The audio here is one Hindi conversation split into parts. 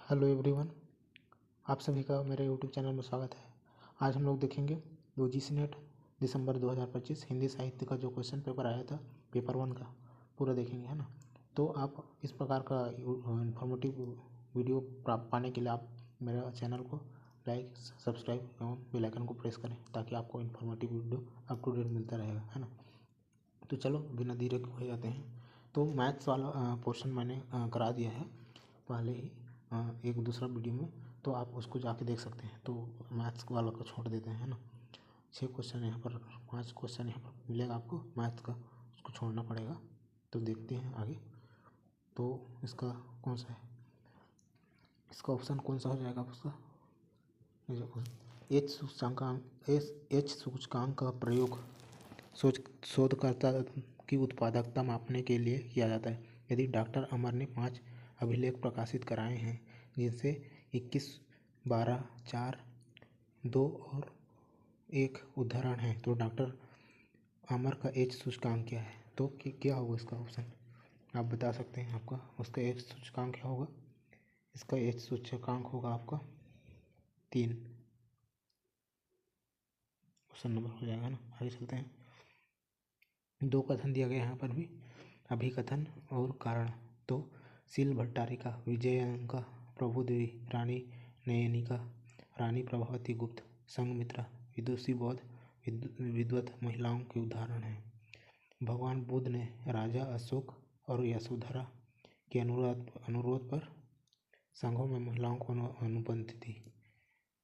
हेलो एवरीवन, आप सभी का मेरे यूट्यूब चैनल में स्वागत है। आज हम लोग देखेंगे यूजीसी नेट दिसंबर 2025 हिंदी साहित्य का जो क्वेश्चन पेपर आया था पेपर 1 का पूरा देखेंगे, है ना। तो आप इस प्रकार का इन्फॉर्मेटिव वीडियो पाने के लिए आप मेरे चैनल को लाइक, सब्सक्राइब एवं बेल आइकन को प्रेस करें ताकि आपको informative video up to date मिलता रहेगा, है ना। तो चलो बिना देरी के हो जाते हैं। तो मैथ्स वाला पोर्शन मैंने करा दिया है पहले ही एक दूसरा वीडियो में, तो आप उसको जाके देख सकते हैं। तो मैथ्स वाला को छोड़ देते हैं, है ना। 6 क्वेश्चन यहाँ पर, 5 क्वेश्चन यहाँ पर मिलेगा आपको मैथ्स का, उसको छोड़ना पड़ेगा। तो देखते हैं आगे। तो इसका कौन सा है, इसका ऑप्शन कौन सा हो जाएगा उसका, एच सूचकांक का प्रयोग शोधकर्ता की उत्पादकता मापने के लिए किया जाता है। यदि डॉक्टर अमर ने 5 अभिलेख प्रकाशित कराए हैं जिनसे 21, 12, 4, 2 और 1 उदाहरण है, तो डॉक्टर अमर का एच सूचकांक क्या है। तो क्या होगा इसका ऑप्शन, आप बता सकते हैं। आपका उसका एच सूचकांक क्या होगा, इसका एच सूचकांक होगा आपका 3, ऑप्शन नंबर हो जाएगा ना। आगे चलते हैं। 2 कथन दिया गया है यहाँ पर भी, अभिकथन और कारण। तो शील भट्टारिका, विजयंका, प्रभुदेवी, रानी नयनिका, रानी प्रभावती गुप्त, संघमित्रा, विदुषी बौद्ध विद्वत महिलाओं के उदाहरण हैं। भगवान बुद्ध ने राजा अशोक और यशोधरा के अनुरोध पर संघों में महिलाओं को अनुपस्थिति थी।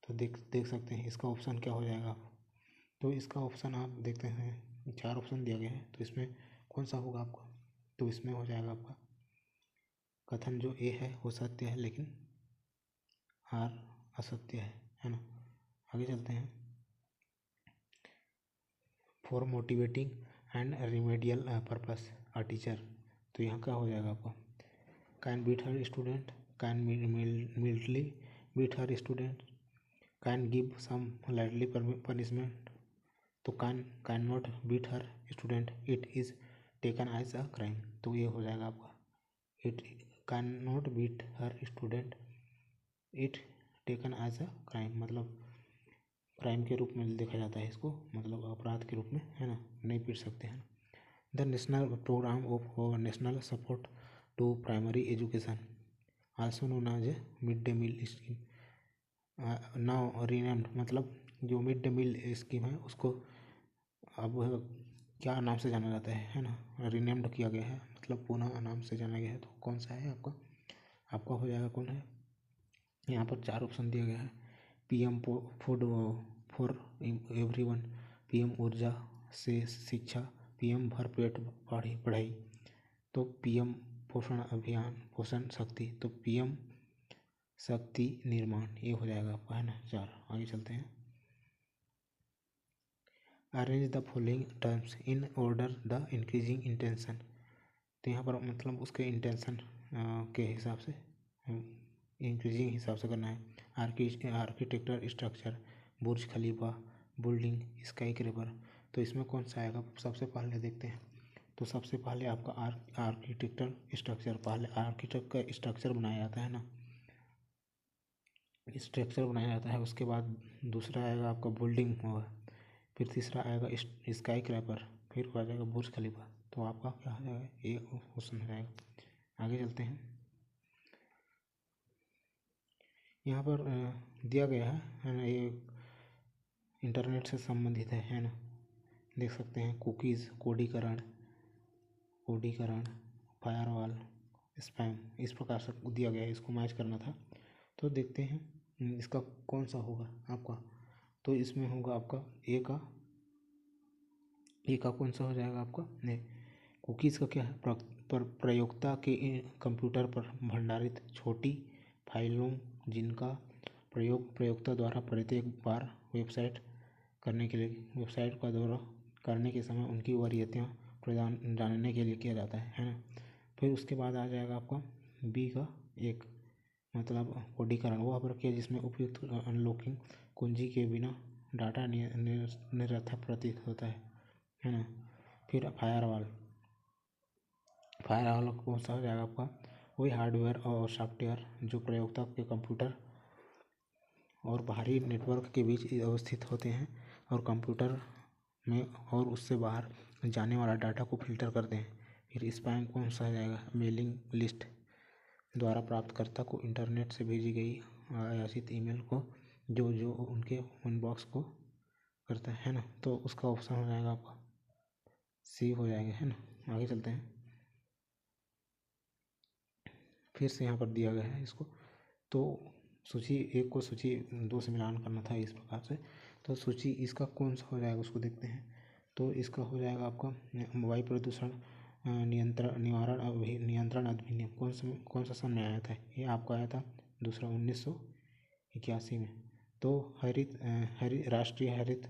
तो देख सकते हैं इसका ऑप्शन क्या हो जाएगा। तो इसका ऑप्शन आप देखते हैं, 4 ऑप्शन दिया गया है, तो इसमें कौन सा होगा आपका। तो इसमें हो जाएगा आपका कथन जो ए है वो सत्य है, लेकिन आर असत्य है ना। आगे चलते हैं। For motivating and remedial purpose a teacher, तो यहाँ क्या हो जाएगा आपका, can beat her student, can mildly beat her student, can give some lightly punishment, तो can not beat her student, it is taken as a crime. तो ये हो जाएगा आपका, it can not beat her student, it taken as a crime, मतलब क्राइम के रूप में देखा जाता है इसको, मतलब अपराध के रूप में, है ना, नहीं पीट सकते हैं। The national programme of national support to primary education also known as mid day meal scheme now renamed, मतलब जो मिड डे मील स्कीम है उसको अब क्या नाम से जाना जाता है ना, रीनेम्ड किया गया है, मतलब पुनः नाम से जाना गया है। तो कौन सा है आपका, आपका हो जाएगा कौन है। यहाँ पर 4 ऑप्शन दिया गया है, PM food for everyone, PM ऊर्जा से शिक्षा, पीएम भरपेट पढ़ाई, तो पीएम पोषण अभियान, पोषण शक्ति, तो पीएम शक्ति निर्माण, ये हो जाएगा आपका, है ना 4। आगे चलते हैं। Arrange the following terms in order the increasing intention, तो यहाँ पर मतलब उसके इंटेंशन के हिसाब से, इंक्रीजिंग हिसाब से करना है। आर्किटेक्चर स्ट्रक्चर, बुर्ज खलीफा, बिल्डिंग, स्काई क्रेपर, तो इसमें कौन सा आएगा सबसे पहले देखते हैं। तो सबसे पहले आपका आर्किटेक्चर स्ट्रक्चर, पहले आर्किटेक्ट का स्ट्रक्चर बनाया जाता है ना, स्ट्रक्चर बनाया जाता है। उसके बाद दूसरा आएगा आपका बिल्डिंग होगा, फिर तीसरा आएगा स्काई क्रैपर, फिर आ जाएगा बुर्ज खलीफा। तो आपका क्या हो जाएगा, ये क्वेश्चन हो जाएगा। आगे चलते हैं। यहाँ पर दिया गया है ना, ये इंटरनेट से संबंधित है ना, देख सकते हैं। कुकीज़, कोडीकरण, फायरवॉल, स्पैम, इस प्रकार से दिया गया है, इसको मैच करना था। तो देखते हैं इसका कौन सा होगा आपका। तो इसमें होगा आपका ए का कौन सा हो जाएगा आपका, नहीं, कुकीज़ का क्या है, प्रयोक्ता के कंप्यूटर पर भंडारित छोटी फाइलों जिनका प्रयोग प्रयोक्ता द्वारा प्रत्येक बार वेबसाइट का दौरा करने के समय उनकी वरीयताएं जानने के लिए किया जाता है ना। फिर उसके बाद आ जाएगा आपका बी का एक, मतलब कोडीकरण, वह प्रक्रिया जिसमें उपयुक्त अनलॉकिंग कुंजी के बिना डाटा निरर्थक प्रतीत होता है ना। फिर फायरवॉल कौन सा हो जाएगा आपका, वही हार्डवेयर और सॉफ्टवेयर जो प्रयोक्ता के कंप्यूटर और बाहरी नेटवर्क के बीच अवस्थित होते हैं और कंप्यूटर में और उससे बाहर जाने वाला डाटा को फिल्टर करते हैं। फिर स्पैम कौन सा आ जाएगा? मेलिंग लिस्ट द्वारा प्राप्तकर्ता को इंटरनेट से भेजी गई अयाचित ईमेल को जो उनके इनबॉक्स को करता है ना, तो उसका ऑप्शन हो जाएगा आपका सी हो जाएगा, है ना। आगे चलते हैं। फिर से यहाँ पर दिया गया है इसको, तो सूची 1 को सूची 2 से मिलान करना था इस प्रकार से। तो सूची इसका कौन सा हो जाएगा उसको देखते हैं। तो इसका हो जाएगा आपका वायु प्रदूषण नियंत्रण अधिनियम कौन सा सन में आया था? ये आपका आया था दूसरा 1981 में। तो राष्ट्रीय हरित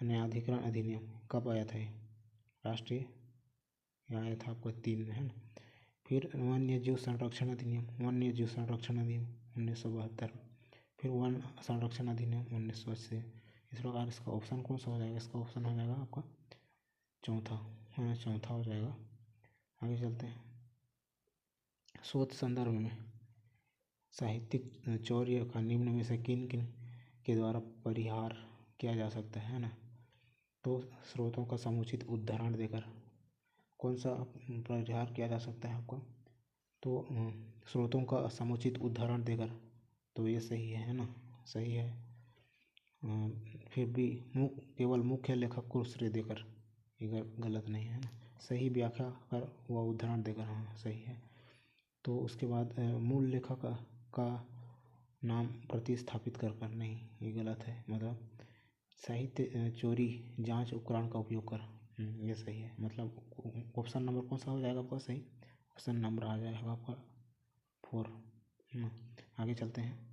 न्यायाधिकरण अधिनियम कब आया था? ये राष्ट्रीय आया था आपका 3 में, है ना। फिर वन्य जीव संरक्षण अधिनियम 1972। फिर वन संरक्षण अधिनियम 1980। इस प्रकार इसका ऑप्शन कौन सा हो जाएगा? इसका ऑप्शन हो जाएगा आपका चौथा, है ना, चौथा हो जाएगा। आगे चलते हैं। शोध संदर्भ में साहित्यिक चौर्य का निम्न में से किन किन के द्वारा परिहार किया जा सकता है ना। तो स्रोतों का समुचित उदाहरण देकर कौन सा परिहार किया जा सकता है आपको? तो स्रोतों का समुचित उदाहरण देकर, तो ये सही है ना, सही है। फिर भी केवल मुख्य लेखक को श्रेय देकर, ये गलत नहीं है ना। सही व्याख्या कर व उदाहरण देकर, हाँ सही है। तो उसके बाद मूल लेखक का नाम प्रतिस्थापित कर नहीं, ये गलत है। मतलब साहित्य चोरी जांच उपकरण का उपयोग कर, ये सही है। मतलब ऑप्शन नंबर कौन सा हो जाएगा आपका सही? ऑप्शन नंबर आ जाएगा आपका 4। आगे चलते हैं।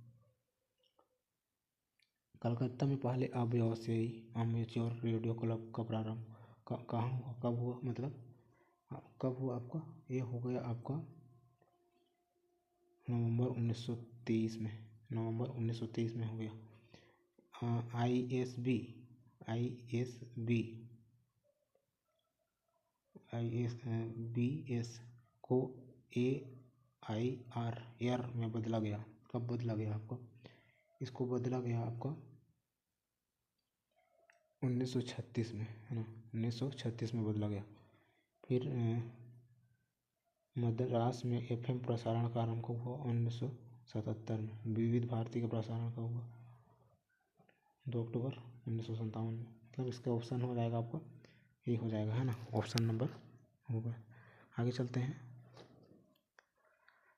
कलकत्ता में पहले अव्यवसायी अमेच्योर रेडियो क्लब का प्रारंभ कहाँ हुआ, कब हुआ? मतलब कब हुआ आपका? ये हो गया आपका नवंबर 1923 में, नवंबर 1923 में हो गया। ISBS को AIR में बदला गया। कब बदला गया आपको? इसको बदला गया आपका 1936 में, है ना, 1936 में बदला गया। फिर मद्रास में FM प्रसारण का आरंभ कब हुआ? 1977 में। विविध भारती का प्रसारण कब हुआ? 2 अक्टूबर 1957 में। मतलब इसका ऑप्शन हो जाएगा आपका ये हो जाएगा, है ना, ऑप्शन नंबर होगा। आगे चलते हैं।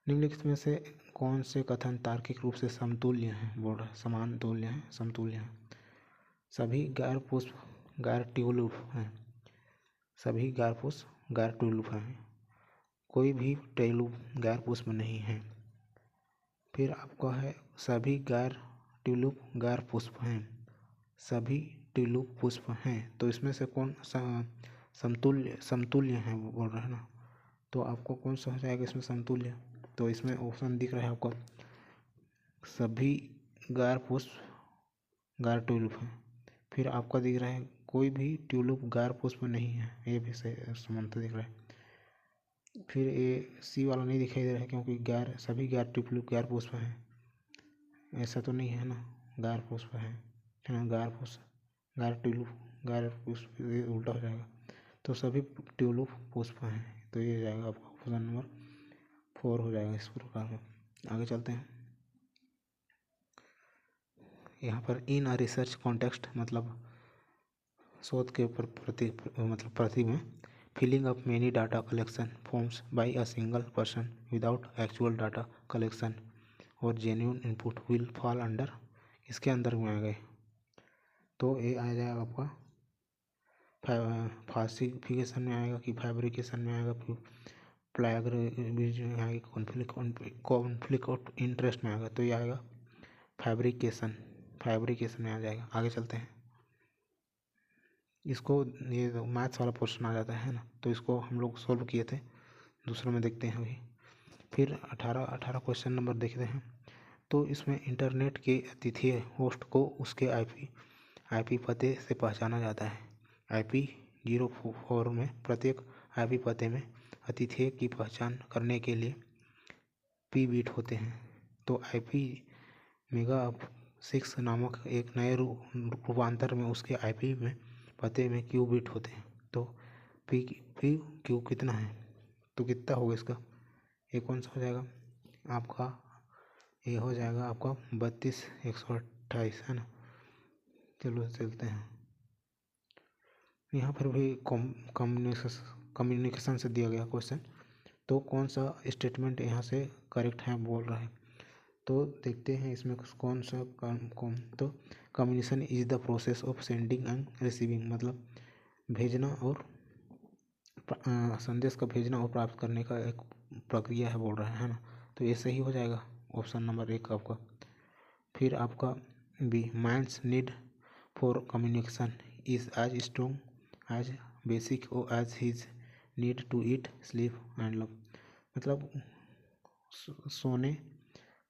निम्नलिखित में से कौन से कथन तार्किक रूप से समतुल्य हैं? बोल रहा है समान तुल्य हैं, समतुल्य हैं। सभी गैर पुष्प गैर ट्यूलिप हैं। सभी गैर पुष्प गैर ट्यूलिप हैं। कोई भी ट्यूलिप गैर पुष्प नहीं है। फिर आपका है सभी गैर ट्यूलिप गैर पुष्प हैं। सभी ट्यूलिप पुष्प हैं। तो इसमें से कौन समतुल्य हैं बोल रहे हैं ना। तो आपको कौन सा हो जाएगा इसमें समतुल्य? तो इसमें ऑप्शन दिख रहा है आपको सभी गैर पुष्प गैर ट्यूलिप हैं। फिर आपका दिख रहा है कोई भी ट्यूलिप गैर पुष्प नहीं है, ये भी सही समानता दिख रहा है। फिर ये सी वाला नहीं दिखाई दे रहा है क्योंकि सभी गैर ट्यूलिप गैर पुष्प हैं, ऐसा तो नहीं है ना, गैर पुष्प है ना, गैर पुष्प गैर ट्यूलिप गैर पुष्प उल्टा हो जाएगा। तो सभी ट्यूलिप पुष्प हैं, तो ये जाएगा आपका ऑप्शन नंबर 4 हो जाएगा इस प्रकार में। आगे चलते हैं। यहाँ पर इन अ रिसर्च कॉन्टेक्स्ट मतलब शोध के प्रति में filling up many data collection forms by a single person without actual data collection और genuine input will fall under, इसके अंदर में आ गए। तो ये आ जाएगा आपका फाल्सिफिकेशन में आएगा कि फैब्रिकेशन में आएगा, फिर प्लेगरिज्म में आएगा, कॉन्फ्लिक्ट ऑफ इंटरेस्ट में आएगा। तो ये आएगा फैब्रिकेशन में आ जाएगा। आगे चलते हैं। इसको ये मैथ्स वाला पोर्शन आ जाता है ना, तो इसको हम लोग सॉल्व किए थे, दूसरे में देखते हैं अभी। फिर 18 क्वेश्चन नंबर देखते हैं। तो इसमें इंटरनेट के अतिथेय होस्ट को उसके आईपी पते से पहचाना जाता है। IP04 में प्रत्येक IP पते में अतिथेय की पहचान करने के लिए पी बीट होते हैं। तो IPv6 नामक एक नए रूपांतर में उसके IP में पते में क्यू बीट होते हैं। तो पी क्यू कितना है, तो कितना होगा इसका, ये कौन सा हो जाएगा आपका, ये हो जाएगा आपका 32,128 है ना। चलो चलते हैं, यहाँ पर भी कम्युनिकेशन से दिया गया क्वेश्चन, तो कौन सा स्टेटमेंट यहाँ से करेक्ट है बोल रहा है। तो देखते हैं इसमें कौन सा तो communication is the process of sending end receiving, मतलब भेजना और संदेश का भेजना और प्राप्त करने का एक प्रक्रिया है बोल रहा है ना। तो ये सही हो जाएगा ऑप्शन नंबर 1 आपका। फिर आपका B, minds need for communication is as strong as basic और as his need to eat sleep and love, मतलब सोने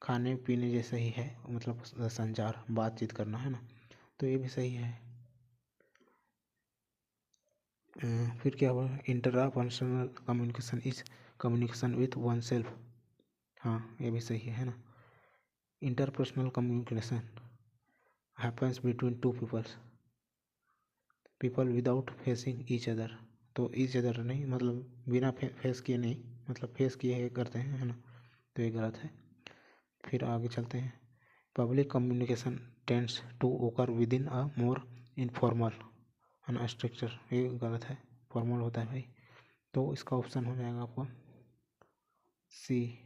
खाने पीने जैसा ही है, मतलब संचार बातचीत करना है ना। तो ये भी सही है। फिर क्या हुआ, interpersonal communication is communication with one self, हाँ ये भी सही है ना। Interpersonal communication happens between two people without facing each other, तो ईच अदर नहीं, मतलब बिना फेस किए नहीं, मतलब फेस किए करते हैं है ना। तो ये गलत है। फिर आगे चलते हैं, पब्लिक कम्युनिकेशन टेंड्स टू ओकर with in a more informal unstructured, ये गलत है, फॉर्मल होता है भाई। तो इसका ऑप्शन हो जाएगा आपका सी,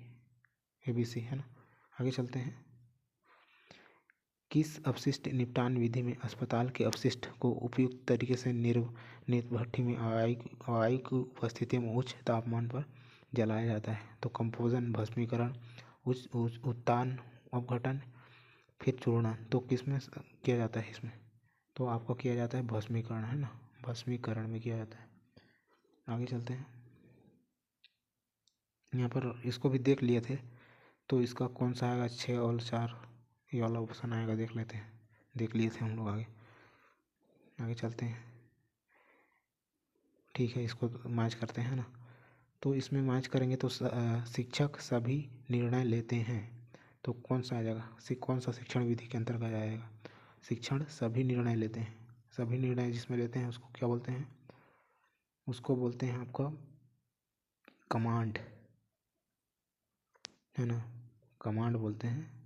ABC है ना। आगे चलते हैं, किस अपशिष्ट निपटान विधि में अस्पताल के अपशिष्ट को उपयुक्त तरीके से निर्वात भट्ठी में वायु की उपस्थिति में उच्च तापमान पर जलाया जाता है। तो कंपोजन, भस्मीकरण, उत्तान, अपघटन, फिर चूर्णन, तो किस में किया जाता है इसमें, तो आपको किया जाता है भस्मीकरण है ना, भस्मीकरण में किया जाता है। आगे चलते हैं, यहाँ पर इसको भी देख लिए थे, तो इसका कौन सा आएगा 6 और 4, ये वाला ऑप्शन आएगा, देख लेते हैं, देख लिए थे हम लोग। आगे चलते हैं, ठीक है इसको मैच करते हैं ना। तो इसमें मैच करेंगे तो शिक्षक सभी निर्णय लेते हैं, तो कौन सा आ जाएगा, कौन सा शिक्षण विधि के अंतर्गत आएगा, शिक्षण सभी निर्णय लेते हैं, सभी निर्णय जिसमें लेते हैं उसको क्या बोलते हैं, उसको बोलते हैं आपका कमांड है ना, कमांड बोलते हैं।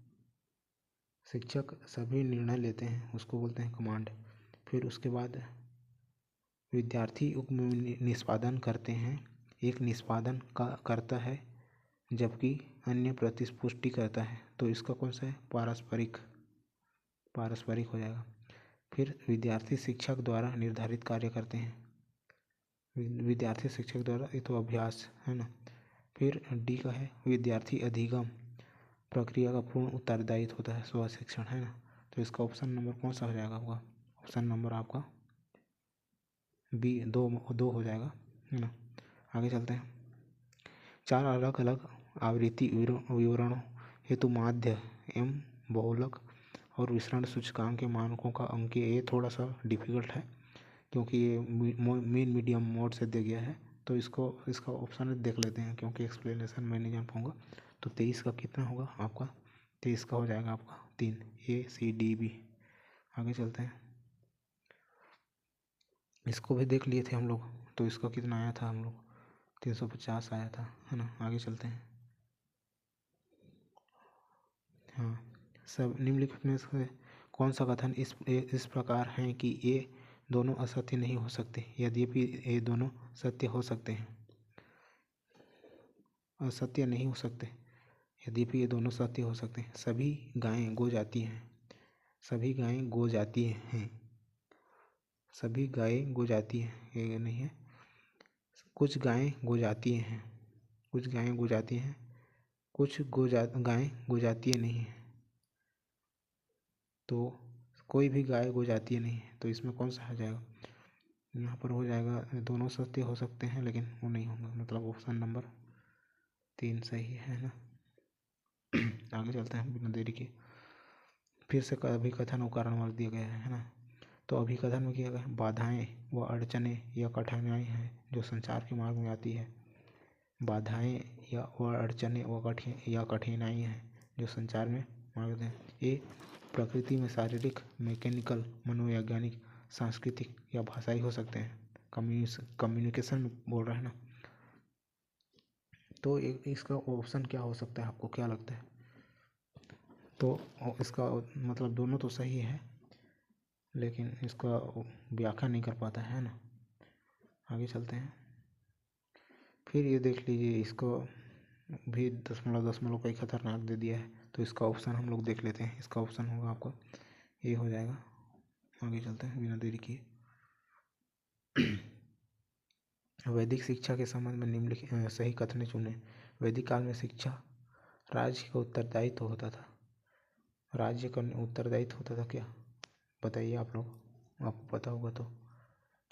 शिक्षक सभी निर्णय लेते हैं उसको बोलते हैं कमांड। फिर उसके बाद विद्यार्थी निष्पादन करते हैं, एक निष्पादन का करता है जबकि अन्य प्रतिपुष्टि करता है, तो इसका कौन सा है, पारस्परिक हो जाएगा। फिर विद्यार्थी शिक्षक द्वारा निर्धारित कार्य करते हैं, विद्यार्थी शिक्षक द्वारा, ये तो अभ्यास है ना। फिर डी का है, विद्यार्थी अधिगम प्रक्रिया का पूर्ण उत्तरदायित्व होता है, स्व शिक्षण है ना। तो इसका ऑप्शन नंबर कौन सा हो जाएगा आपका, ऑप्शन नंबर आपका बी, दो हो जाएगा है ना। आगे चलते हैं, 4 अलग अलग आवृत्ति विवरणों हेतु माध्य एवं बहुलक और विसरण सूचकांक के मानकों का अंकीय, ये थोड़ा सा डिफिकल्ट है क्योंकि ये मेन मीडियम मोड से दिया गया है। तो इसका ऑप्शन देख लेते हैं क्योंकि एक्सप्लेनेशन मैं नहीं जान पाऊँगा। तो 23 का कितना होगा आपका, 23 का हो जाएगा आपका 3, ACDB। आगे चलते हैं, इसको भी देख लिए थे हम लोग, तो इसका कितना आया था हम लोग 350 आया था है ना। आगे चलते हैं, हाँ, सब निम्नलिखित में से कौन सा कथन इस प्रकार है कि ये दोनों असत्य नहीं हो सकते, यद्यपि ये दोनों सत्य हो सकते हैं, असत्य नहीं हो सकते यद्यपि ये दोनों सत्य हो सकते हैं। सभी गायें गो जाती हैं, सभी गायें गो जाती हैं, सभी गायें गो जाती हैं, ये नहीं है, कुछ गायें गो जाती हैं, कुछ गायें गो जाती हैं, कुछ गायें गो जाती नहीं है, तो कोई भी गाय गो जाती नहीं है, तो इसमें कौन सा आ जाएगा, यहाँ पर हो जाएगा, दोनों सत्य हो सकते हैं लेकिन वो नहीं होंगे, मतलब ऑप्शन नंबर 3 सही है ना। आगे चलते हैं बिना देरी के, फिर से अभिकथन और कारणवाद दिया गया है ना। तो अभिकथन में किया गया, बाधाएं व अड़चनें या कठिनाई हैं जो संचार के मार्ग में आती है, बाधाएं या अड़चनें व कठिनाई हैं जो संचार में मांगते हैं। ये प्रकृति में शारीरिक, मैकेनिकल, मनोवैज्ञानिक, सांस्कृतिक या भाषाई हो सकते हैं। कम्युनिकेशन में बोल रहे हैं ना, तो इसका ऑप्शन क्या हो सकता है, आपको क्या लगता है? तो इसका मतलब दोनों तो सही है, लेकिन इसका व्याख्या नहीं कर पाता है ना। आगे चलते हैं। फिर ये देख लीजिए, इसको भी दशमलव का ही खतरनाक दे दिया है, तो इसका ऑप्शन हम लोग देख लेते हैं। इसका ऑप्शन होगा आपका ये हो जाएगा। आगे चलते हैं बिना देरी किए। वैदिक शिक्षा के संबंध में निम्नलिखित सही कथन चुनें। वैदिक काल में शिक्षा राज्य का उत्तरदायित्व होता था। राज्य का उत्तरदायित्व होता था क्या, बताइए आप लोग, आपको पता होगा तो।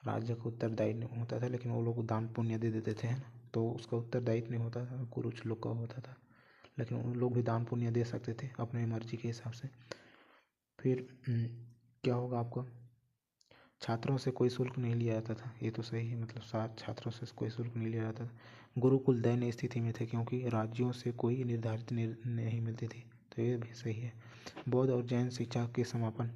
राज्य का उत्तरदायित्व होता था, लेकिन वो लोग दान पुण्य दे देते थे, है ना, तो उसका उत्तरदायित्व नहीं होता था, कुरुच लोग का होता था। लेकिन उन लोग भी दान पुण्य दे सकते थे अपने मर्जी के हिसाब से। फिर क्या होगा आपका, छात्रों से कोई शुल्क नहीं लिया जाता था। ये तो सही है, मतलब 7 छात्रों से कोई शुल्क नहीं लिया जाता था। गुरुकुल दयनीय स्थिति में थे क्योंकि राज्यों से कोई निर्धारित नहीं मिलती थी, तो ये भी सही है। बौद्ध और जैन शिक्षा के समापन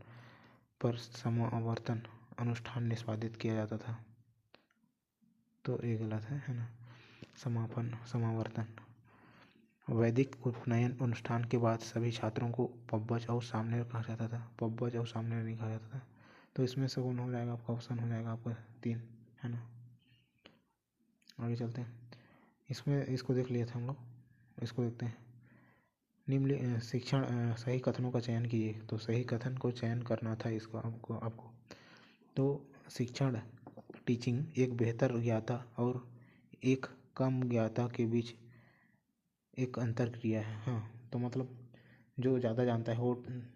पर समावर्तन अनुष्ठान निष्पादित किया जाता था, तो ये गलत है ना। समावर्तन वैदिक उपनयन अनुष्ठान के बाद सभी छात्रों को पब्बज और सामने कहा जाता था। पब्बज और सामने नहीं कहा जाता था, तो इसमें से कौन हो जाएगा आपका, ऑप्शन हो जाएगा आपका 3, है ना। आगे चलते हैं। इसमें इसको देख लिया था हम लोग, इसको देखते हैं। निम्न शिक्षण सही कथनों का चयन कीजिए, तो सही कथन को चयन करना था इसको आपको। तो शिक्षण, टीचिंग, एक बेहतर ज्ञाता और एक कम ज्ञाता के बीच एक अंतर क्रिया है। हाँ, तो मतलब जो ज़्यादा जानता है वो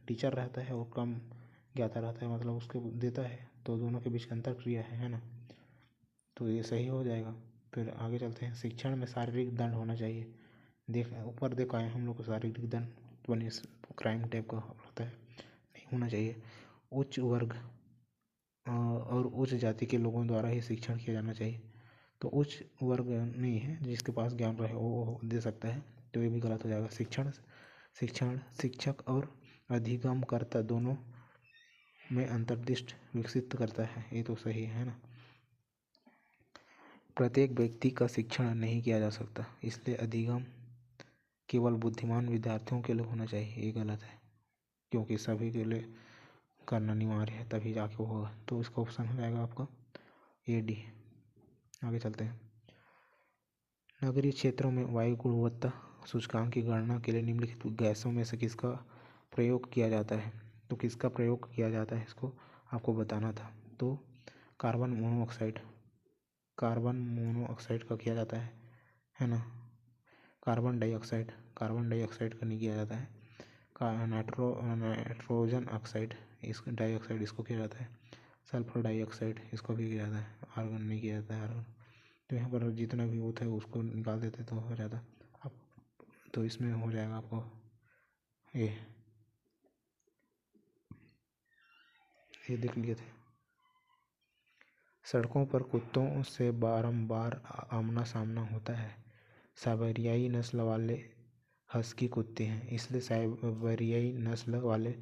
टीचर रहता है और कम ज्ञाता रहता है, मतलब उसको देता है, तो दोनों के बीच अंतर क्रिया है ना, तो ये सही हो जाएगा। फिर आगे चलते हैं। शिक्षण में शारीरिक दंड होना चाहिए। ऊपर देखा है हम लोग को, शारीरिक दंड पनिश क्राइम टाइप का होता है, नहीं होना चाहिए। उच्च वर्ग और उच्च जाति के लोगों द्वारा ही शिक्षण किया जाना चाहिए, तो उच्च वर्ग नहीं है, जिसके पास ज्ञान रहे वो दे सकता है, तो ये भी गलत हो जाएगा। शिक्षण शिक्षक और अधिगमकर्ता दोनों में अंतर्दृष्टि विकसित करता है, ये तो सही है ना। प्रत्येक व्यक्ति का शिक्षण नहीं किया जा सकता, इसलिए अधिगम केवल बुद्धिमान विद्यार्थियों के लिए होना चाहिए, ये गलत है, क्योंकि सभी के लिए करना अनिवार्य है, तभी जाके होगा। तो इसका ऑप्शन हो जाएगा आपका ए डी। आगे चलते हैं। नगरीय क्षेत्रों में वायु गुणवत्ता सूचकांक की गणना के लिए निम्नलिखित गैसों में से किसका प्रयोग किया जाता है, तो किसका प्रयोग किया जाता है इसको आपको बताना था। तो कार्बन मोनोऑक्साइड का किया जाता है ना। कार्बन डाइऑक्साइड का नहीं किया जाता है। नाइट्रोजन ऑक्साइड डाइऑक्साइड इसको किया जाता है। सल्फर डाइऑक्साइड इसको भी किया जाता है। आर्गन नहीं किया जाता है आर्गन। तो यहाँ पर जितना भी होता है उसको निकाल देते तो हो जाता अब, तो इसमें हो जाएगा आपको ये देख लिए थे। सड़कों पर कुत्तों से बारंबार आमना सामना होता है। साइबेरियाई नस्ल वाले हस्की कुत्ते हैं, इसलिए साइबेरियाई नस्ल वाले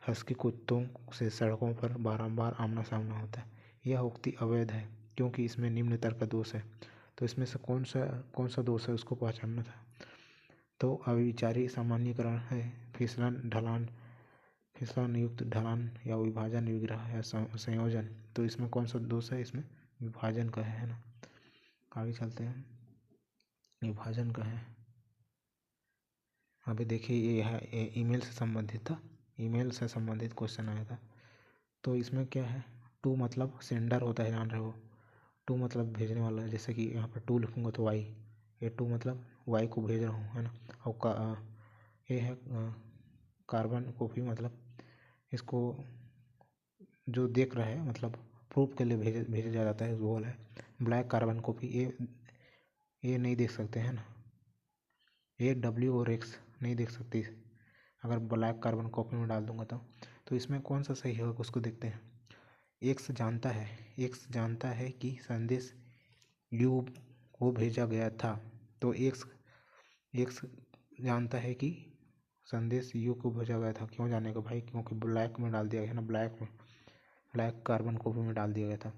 हस्की कुत्तों से सड़कों पर बारंबार आमना सामना होता है। यह उक्ति अवैध है क्योंकि इसमें निम्न तरह का दोष है, तो इसमें से कौन सा दोष है उसको पहचानना था। तो अविचारी सामान्यीकरण है, फिसलन युक्त ढलान या विभाजन विग्रह या संयोजन, तो इसमें कौन सा दोष है, इसमें विभाजन का है ना। आगे चलते हैं। विभाजन का है, अभी देखिए ये है ईमेल से संबंधित था, ईमेल से संबंधित क्वेश्चन आया था। तो इसमें क्या है, टू मतलब सेंडर होता है, जान रहे हो। टू मतलब भेजने वाला, जैसे कि यहाँ पर टू लिखूँगा तो वाई, ये टू मतलब वाई को भेज रहा हूँ, है ना। और ये है कार्बन कॉपी, मतलब इसको जो देख रहा है, मतलब प्रूफ के लिए भेजा जाता है, वो है ब्लैक कार्बन कॉपी। ये नहीं देख सकते हैं ना, ये डब्ल्यू और एक्स नहीं देख सकती अगर ब्लैक कार्बन कॉपी में डाल दूंगा तो इसमें कौन सा सही होगा उसको देखते हैं। एक्स जानता है कि संदेश यू को भेजा गया था, तो एक्स जानता है कि संदेश यू को भेजा गया था। क्यों जानेगा भाई? क्योंकि ब्लैक में डाल दिया गया है ना, ब्लैक कार्बन कॉपी में डाल दिया गया था।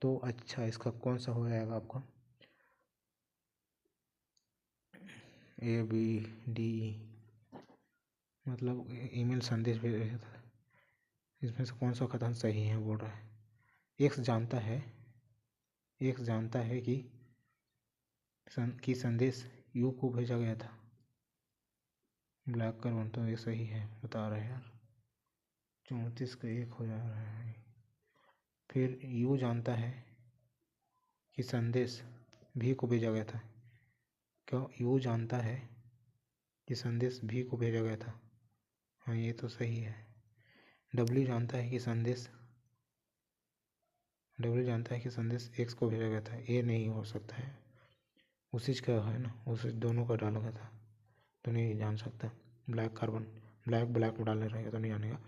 तो अच्छा, इसका कौन सा हो जाएगा आपका? ए बी डी, मतलब ईमेल संदेश भेजा था। इसमें से कौन सा कथन सही है बोल रहा है? एक्स जानता है कि संदेश यू को भेजा गया था। ब्लैक कार्बन, तो ये सही है बता रहे हैं यार। 34 का 1 हो जा रहा है। फिर यू जानता है कि संदेश भी को भेजा गया था। क्यों? यू जानता है कि संदेश भी को भेजा गया था। हाँ, ये तो सही है। डब्ल्यू जानता है कि संदेश एक्स को भेजा गया था। ये नहीं हो सकता है, उसी का है ना, उसी दोनों का डाला गया था, तो नहीं जान सकता। ब्लैक कार्बन, ब्लैक में डालने रहेगा तो नहीं जानेगा।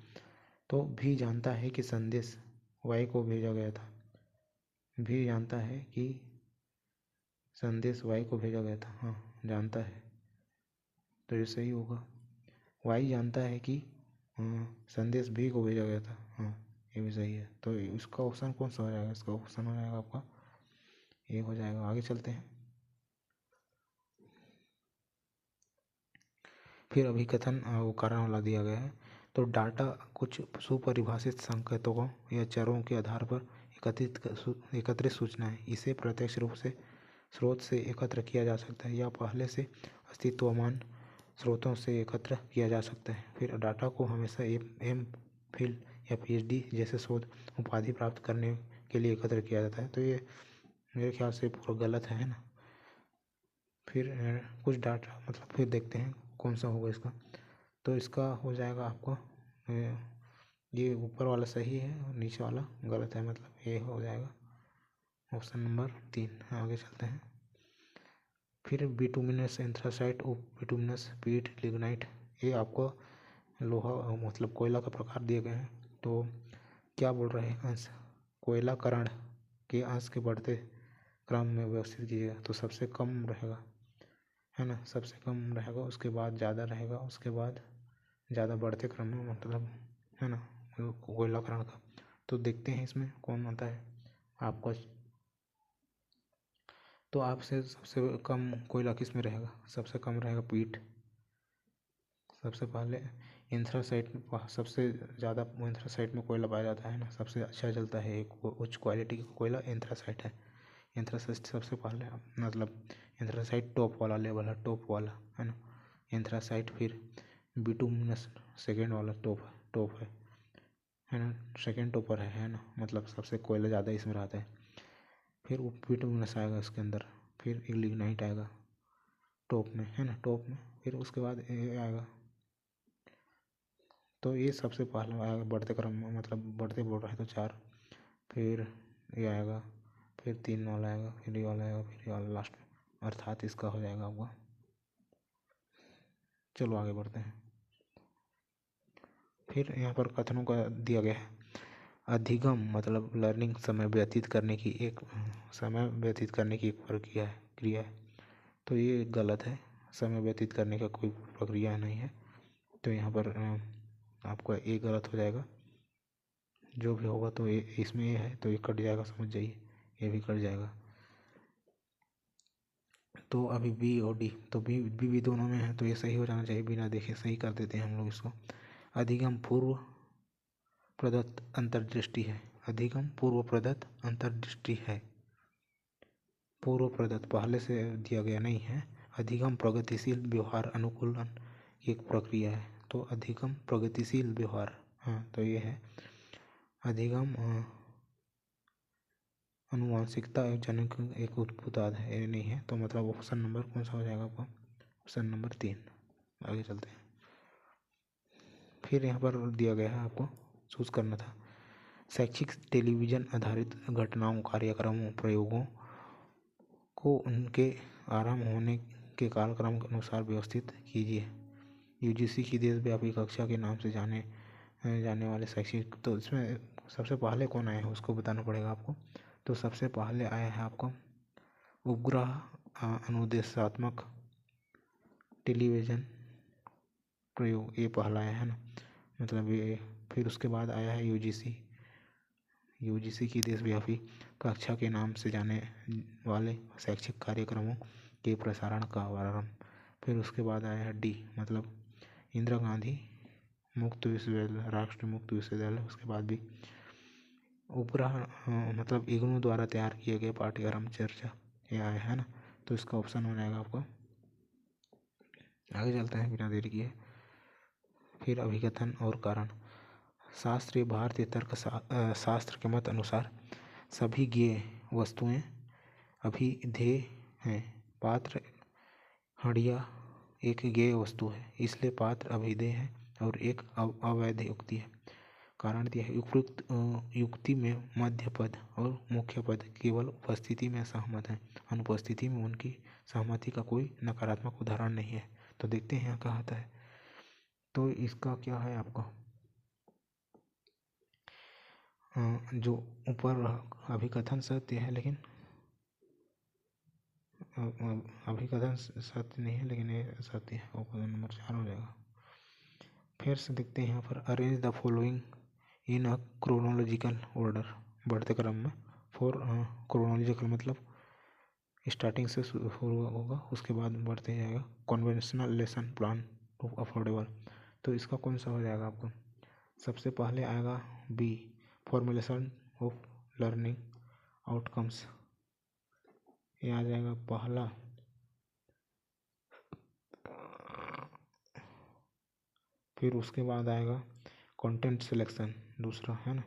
तो भी जानता है कि संदेश वाई को भेजा गया था। भी जानता है कि संदेश वाई को भेजा गया था। हाँ, जानता है, तो ये सही होगा। वाई जानता है कि संदेश भी को भेजा गया था। हाँ, ये भी सही है। तो इसका ऑप्शन कौन सा हो जाएगा? इसका ऑप्शन हो जाएगा आपका ये हो जाएगा। आगे चलते हैं। फिर अभिकथन वो कारण वाला दिया गया है। तो डाटा कुछ सुपरिभाषित संकेतकों या चरों के आधार पर एकत्रित सूचना है। इसे प्रत्यक्ष रूप से स्रोत से एकत्र किया जा सकता है या पहले से अस्तित्वमान स्रोतों से एकत्र किया जा सकता है। फिर डाटा को हमेशा एम.फिल या पीएचडी जैसे शोध उपाधि प्राप्त करने के लिए एकत्र किया जाता है। तो ये मेरे ख्याल से पूरा गलत है ना। फिर कुछ डाटा, मतलब फिर देखते हैं कौन सा होगा इसका। तो इसका हो जाएगा आपको ये ऊपर वाला सही है और नीचे वाला गलत है, मतलब ये हो जाएगा ऑप्शन नंबर 3। आगे चलते हैं। फिर बिटुमिनस एंथ्रासाइट, बिटुमिनस पीट, लिग्नाइट, ये आपको लोहा मतलब कोयला का प्रकार दिए गए हैं। तो क्या बोल रहे हैं? अंश कोयलाकरण के अंश के बढ़ते क्रम में व्यवस्थित कीजिएगा। तो सबसे कम रहेगा, है ना, सबसे कम रहेगा, उसके बाद ज़्यादा रहेगा, उसके बाद ज़्यादा बढ़ते क्रम में, मतलब है ना, कोयलाकरण का। तो देखते हैं इसमें कौन आता है आपको। तो आपसे सबसे कम कोयला किस में रहेगा? सबसे कम रहेगा पीट। सबसे पहले एंथ्रासाइट, सबसे ज़्यादा एंथ्रासाइट में कोयला पाया जाता है ना, सबसे अच्छा चलता है, एक उच्च क्वालिटी का कोयला एंथ्रासाइट है। एंथ्रासाइट सबसे पहले, मतलब एंथ्रासाइट टॉप वाला लेवल है, टॉप वाला है ना एंथ्रासाइट। फिर बिटुमिनस सेकेंड वाला टॉप है ना, सेकेंड टॉपर है ना, मतलब सबसे कोयला ज़्यादा इसमें रहता है। फिर वो बिटुमिनस आएगा इसके अंदर। फिर लिग्नाइट आएगा टॉप में, है ना, टॉप में। फिर उसके बाद ये आएगा। तो ये सबसे पहला आएगा बढ़ते क्रम में, मतलब बढ़ते बोल रहा है तो 4। फिर ये आएगा, फिर 3 वाला आएगा, फिर ये वाला आएगा, फिर ये वाला लास्ट में, अर्थात इसका हो जाएगा आपका। चलो आगे बढ़ते हैं। फिर यहाँ पर कथनों का दिया गया है। अधिगम मतलब लर्निंग समय व्यतीत करने की एक क्रिया है। तो ये गलत है, समय व्यतीत करने का कोई प्रक्रिया नहीं है। तो यहाँ पर आपका ये गलत हो जाएगा। जो भी होगा तो ये इसमें ये है, तो ये कट जाएगा, समझ जाइए, ये भी कट जाएगा। तो अभी बी और डी, तो बी दोनों में है, तो ये सही हो जाना चाहिए, बिना देखे सही कर देते हैं हम लोग इसको। अधिगम पूर्व प्रदत्त अंतर्दृष्टि है। अधिगम पूर्व प्रदत्त अंतर्दृष्टि है। पूर्व प्रदत्त पहले से दिया गया नहीं है। अधिगम प्रगतिशील व्यवहार अनुकूलन की एक प्रक्रिया है। तो अधिगम प्रगतिशील व्यवहार, हाँ, तो ये है। अधिगम अनुवांशिकता जनित एक उत्पाद है, ये नहीं है। तो मतलब ऑप्शन नंबर कौन सा हो जाएगा आपका? Option number 3। आगे चलते हैं। फिर यहाँ पर दिया गया है, आपको चूज करना था। शैक्षिक टेलीविजन आधारित घटनाओं, कार्यक्रमों, प्रयोगों को उनके आरंभ होने के कालक्रम के अनुसार व्यवस्थित कीजिए। यूजीसी की देशव्यापी कक्षा के नाम से जाने वाले शैक्षिक, तो इसमें सबसे पहले कौन आया है उसको बताना पड़ेगा आपको। तो सबसे पहले आया है आपको उपग्रह अनुदेशात्मक टेलीविज़न प्रयोग, ये पहला है ना, मतलब ये। फिर उसके बाद आया है यूजीसी की देशव्यापी कक्षा के नाम से जाने वाले शैक्षिक कार्यक्रमों के प्रसारण का प्रारंभ। फिर उसके बाद आया है डी, मतलब इंदिरा गांधी मुक्त विश्वविद्यालय, राष्ट्रीय मुक्त विश्वविद्यालय। उसके बाद भी मतलब इग्नू द्वारा तैयार किए गए पाठ्यक्रम चर्चा, ये आया है ना, तो इसका ऑप्शन हो जाएगा आपका। आगे चलते हैं बिना देरी किए। फिर अभिकथन और कारण। शास्त्रीय भारतीय तर्क शास्त्र के मत अनुसार सभी ज्ञेय वस्तुएं अभिधेय हैं। पात्र हंडिया एक ज्ञेय वस्तु है, इसलिए पात्र अभिधेय है और एक अवैध युक्ति है। कारण दिया है, उपयुक्त युक्ति में मध्य पद और मुख्य पद केवल उपस्थिति में सहमत हैं, अनुपस्थिति में उनकी सहमति का कोई नकारात्मक उदाहरण नहीं है। तो देखते हैं यहाँ क्या आता है। तो इसका क्या है आपका, जो ऊपर अभिकथन सत्य है, लेकिन अभिकथन सत्य नहीं है, लेकिन ये सत्य है। ऑप्शन नंबर 4 हो जाएगा। फिर से देखते हैं यहाँ पर, arrange the following in a chronological order, बढ़ते क्रम में। फॉर क्रोनोलॉजिकल मतलब स्टार्टिंग से शुरू होगा, उसके बाद बढ़ते जाएगा। Conventional lesson plan to affordable, तो इसका कौन सा हो जाएगा आपको। सबसे पहले आएगा B, formulation of learning outcomes, ये आ जाएगा पहला। फिर उसके बाद आएगा कंटेंट सिलेक्शन, दूसरा है ना।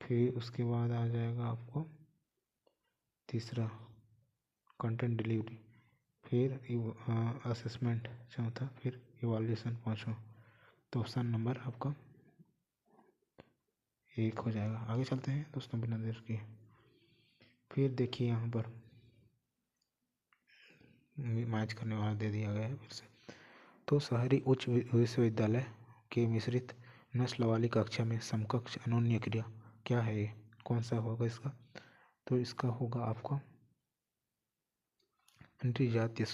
फिर उसके बाद आ जाएगा आपको तीसरा कंटेंट डिलीवरी, फिर असेसमेंट चौथा, फिर इवैल्यूएशन पाँचवा। तो ऑप्शन नंबर आपका 1 हो जाएगा। आगे चलते हैं दोस्तों बिना देर किए। फिर देखिए यहाँ पर मैच करने वाला दे दिया गया है फिर से। तो शहरी उच्च विश्वविद्यालय के मिश्रित नस्ल वाली कक्षा में समकक्ष अनन्य क्रिया क्या है, ये कौन सा होगा इसका। तो इसका होगा आपका नृजातीय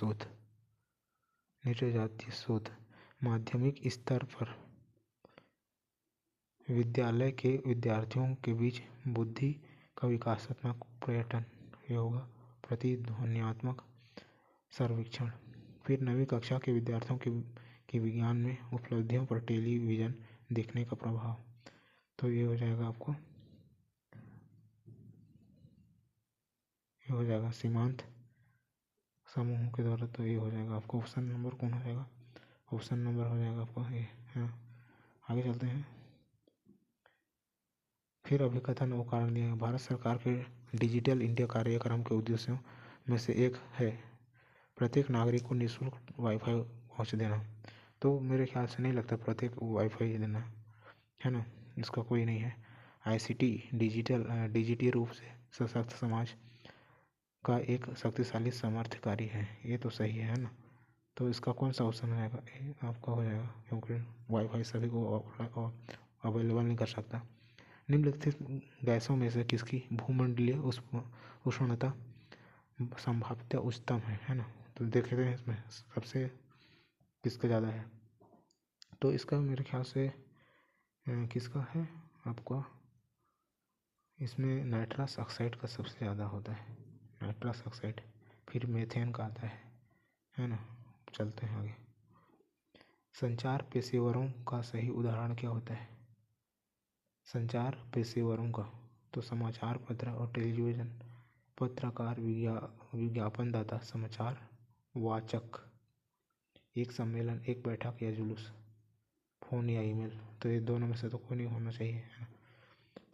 शोध। माध्यमिक स्तर पर विद्यालय के विद्यार्थियों के बीच बुद्धि का विकासात्मक पर्यटन, ये होगा प्रतिध्वन्यात्मक सर्वेक्षण। फिर नवीं कक्षा के विद्यार्थियों के विज्ञान में उपलब्धियों पर टेलीविज़न देखने का प्रभाव, तो ये हो जाएगा आपको, ये हो जाएगा सीमांत समूहों के द्वारा। तो ये हो जाएगा आपको ऑप्शन नंबर कौन हो जाएगा, ऑप्शन नंबर हो जाएगा आपको ये। हाँ, आगे चलते हैं। फिर अभिकथन और कारण दिया है। भारत सरकार के डिजिटल इंडिया कार्यक्रम के उद्देश्यों में से एक है प्रत्येक नागरिक को निःशुल्क वाईफाई पहुँच देना। तो मेरे ख्याल से नहीं लगता प्रत्येक वाईफाई देना है ना, इसका कोई नहीं है। ICT डिजिटल रूप से सशक्त समाज का एक शक्तिशाली समर्थकारी है, ये तो सही है ना। तो इसका कौन सा ऑप्शन रहेगा, ये आपका हो जाएगा, क्योंकि वाईफाई सभी को अवेलेबल नहीं कर सकता। निम्नलिखित गैसों में से किसकी भूमंडलीय उष्णता संभाव्यता उच्चतम है ना। तो देखते हैं इसमें सबसे किसका ज़्यादा है। तो इसका मेरे ख्याल से किसका है आपका, इसमें नाइट्रस ऑक्साइड का सबसे ज़्यादा होता है, नाइट्रस ऑक्साइड। फिर मीथेन का आता है ना। चलते हैं आगे। संचार पेशेवरों का सही उदाहरण क्या होता है, संचार पेशेवरों का। तो समाचार पत्र और टेलीविज़न, पत्रकार, विज्ञापनदाता, समाचार वाचक, एक सम्मेलन, एक बैठक या जुलूस, फोन या ईमेल। तो ये दोनों में से तो कोई नहीं होना चाहिए।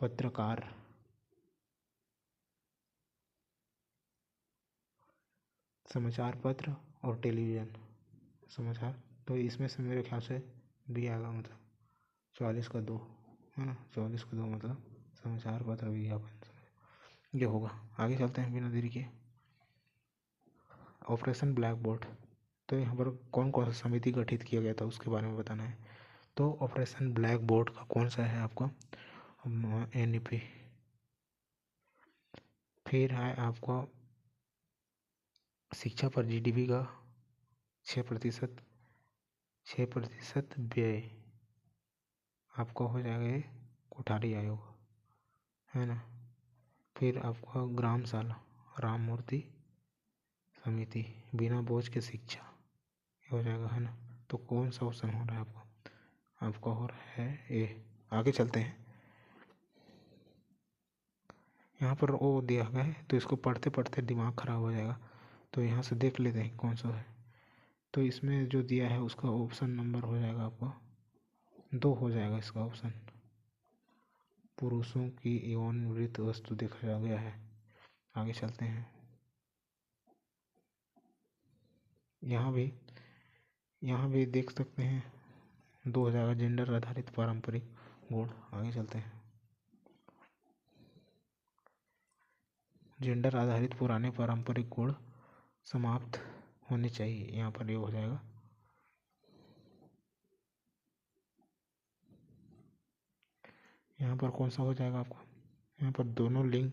पत्रकार, समाचार पत्र और टेलीविज़न समाचार, तो इसमें से मेरे ख्याल से भी आएगा, मतलब 44 का 2 है ना, 44 का 2 मतलब समाचार पत्र विज्ञापन ये होगा। आगे चलते हैं बिना देरी के। ऑपरेशन ब्लैक बोर्ड, तो यहाँ पर कौन कौन सा समिति गठित किया गया था उसके बारे में बताना है। तो ऑपरेशन ब्लैक बोर्ड का कौन सा है आपका, NEP। फिर है आपका शिक्षा पर जीडीपी का 6% व्यय आपका हो जाएगा ये कोठारी आयोग, है ना। फिर आपका ग्रामशाला राम मूर्ति समिति, बिना बोझ के शिक्षा ये हो जाएगा, है ना। तो कौन सा ऑप्शन हो रहा है आपका हो रहा है ए। आगे चलते हैं। यहाँ पर ओ दिया गया है तो इसको पढ़ते पढ़ते दिमाग खराब हो जाएगा, तो यहाँ से देख लेते हैं कौन सा है। तो इसमें जो दिया है उसका ऑप्शन नंबर हो जाएगा आपका 2 हो जाएगा इसका ऑप्शन। पुरुषों की यौन मृत वस्तु देखा गया है। आगे चलते हैं। यहाँ भी देख सकते हैं 2 हो जाएगा जेंडर आधारित पारंपरिक गुण। आगे चलते हैं। जेंडर आधारित पुराने पारंपरिक गुण समाप्त होने चाहिए, यहाँ पर ये हो जाएगा। यहाँ पर कौन सा हो जाएगा आपका, यहाँ पर दोनों लिंग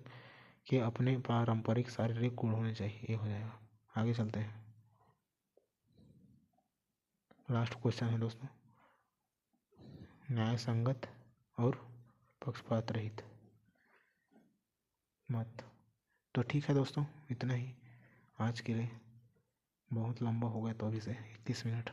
के अपने पारंपरिक शारीरिक गुण होने चाहिए, ये हो जाएगा। आगे चलते हैं। लास्ट क्वेश्चन है दोस्तों, न्याय संगत और पक्षपात रहित मत। तो ठीक है दोस्तों, इतना ही आज के लिए। बहुत लंबा हो गया तो अभी से 21 मिनट।